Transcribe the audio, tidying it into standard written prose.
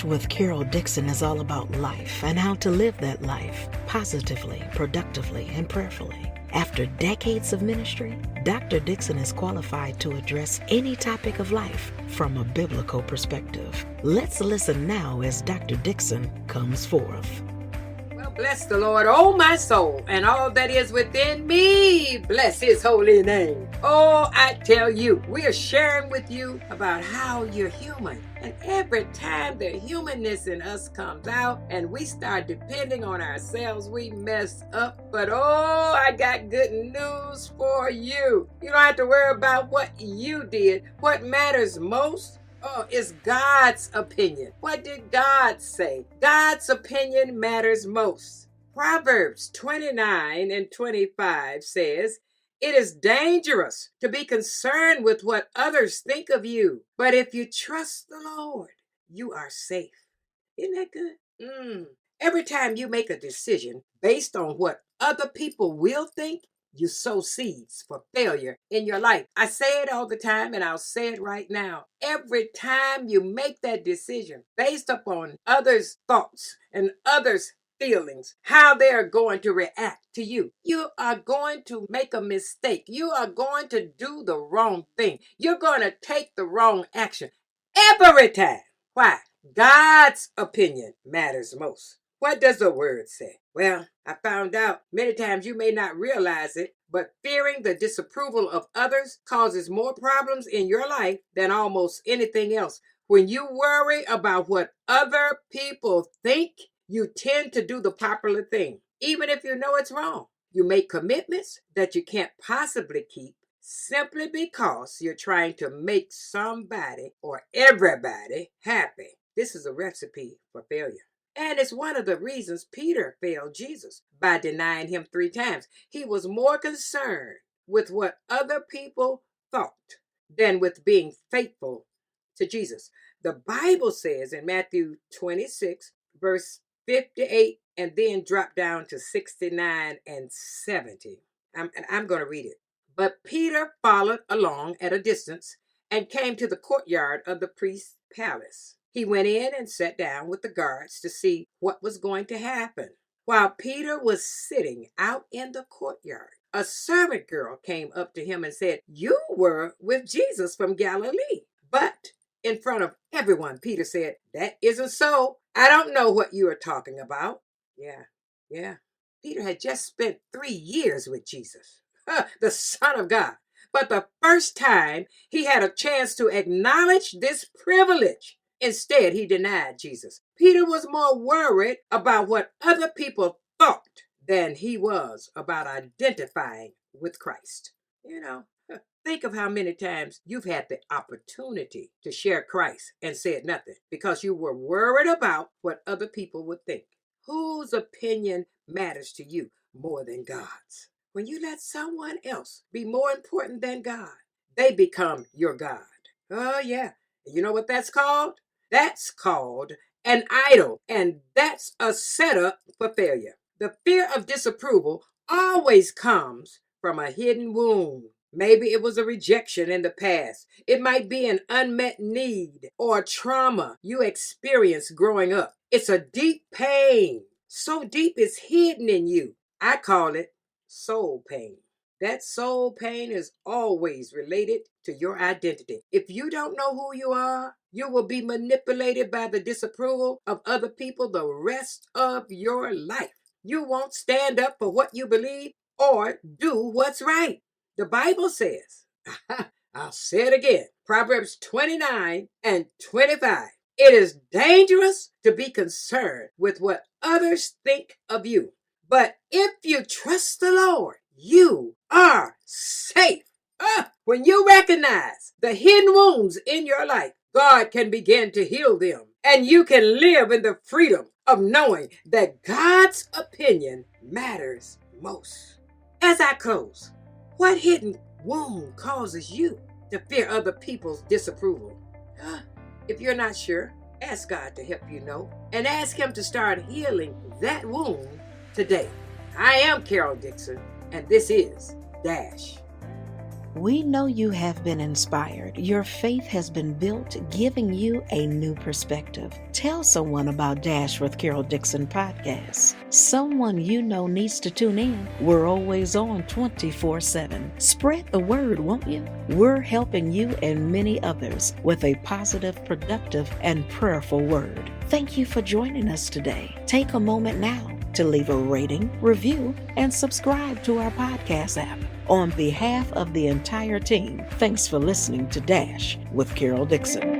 with Carol Dixon is all about life and how to live that life positively, productively, and prayerfully. After decades of ministry, Dr. Dixon is qualified to address any topic of life from a biblical perspective. Let's listen now as Dr. Dixon comes forth. Well, bless the Lord, oh my soul, and all that is within me. Bless his holy name. Oh, I tell you, we are sharing with you about how you're human. And every time the humanness in us comes out and we start depending on ourselves, we mess up. But oh, I got good news for you. You don't have to worry about what you did. What matters most is God's opinion. What did God say? God's opinion matters most. Proverbs 29:25 says, "It is dangerous to be concerned with what others think of you, but if you trust the Lord, you are safe." Isn't that good? Every time you make a decision based on what other people will think, you sow seeds for failure in your life. I say it all the time, and I'll say it right now. Every time you make that decision based upon others' thoughts and others' feelings, how they're going to react to you, you are going to make a mistake. You are going to do the wrong thing. You're going to take the wrong action every time. Why? God's opinion matters most. What does the word say? Well, I found out many times you may not realize it, but fearing the disapproval of others causes more problems in your life than almost anything else. When you worry about what other people think, you tend to do the popular thing, even if you know it's wrong. You make commitments that you can't possibly keep simply because you're trying to make somebody or everybody happy. This is a recipe for failure. And it's one of the reasons Peter failed Jesus by denying him 3 times. He was more concerned with what other people thought than with being faithful to Jesus. The Bible says in Matthew 26, verse 58, and then drop down to 69 and 70. I'm going to read it. But Peter followed along at a distance and came to the courtyard of the priest's palace. He went in and sat down with the guards to see what was going to happen. While Peter was sitting out in the courtyard, a servant girl came up to him and said, "You were with Jesus from Galilee." But in front of everyone, Peter said, "That isn't so. I don't know what you are talking about." Yeah. Peter had just spent 3 years with Jesus, the Son of God. But the first time he had a chance to acknowledge this privilege, instead, he denied Jesus. Peter was more worried about what other people thought than he was about identifying with Christ. Think of how many times you've had the opportunity to share Christ and said nothing because you were worried about what other people would think. Whose opinion matters to you more than God's? When you let someone else be more important than God, they become your God. Oh, yeah. You know what that's called? That's called an idol, and that's a setup for failure. The fear of disapproval always comes from a hidden wound. Maybe it was a rejection in the past. It might be an unmet need or trauma you experienced growing up. It's a deep pain, so deep it's hidden in you. I call it soul pain. That soul pain is always related to your identity. If you don't know who you are, you will be manipulated by the disapproval of other people the rest of your life. You won't stand up for what you believe or do what's right. The Bible says, I'll say it again, Proverbs 29:25. It is dangerous to be concerned with what others think of you. But if you trust the Lord, you are safe. When you recognize the hidden wounds in your life, God can begin to heal them. And you can live in the freedom of knowing that God's opinion matters most. As I close, what hidden wound causes you to fear other people's disapproval? If you're not sure, ask God to help you know and ask Him to start healing that wound today. I am Carol Dixon, and this is Dash. We know you have been inspired. Your faith has been built, giving you a new perspective. Tell someone about Dash with Carol Dixon podcast. Someone you know needs to tune in. We're always on 24/7. Spread the word, won't you? We're helping you and many others with a positive, productive, and prayerful word. Thank you for joining us today. Take a moment now to leave a rating, review, and subscribe to our podcast app. On behalf of the entire team, thanks for listening to Dash with Carol Dixon.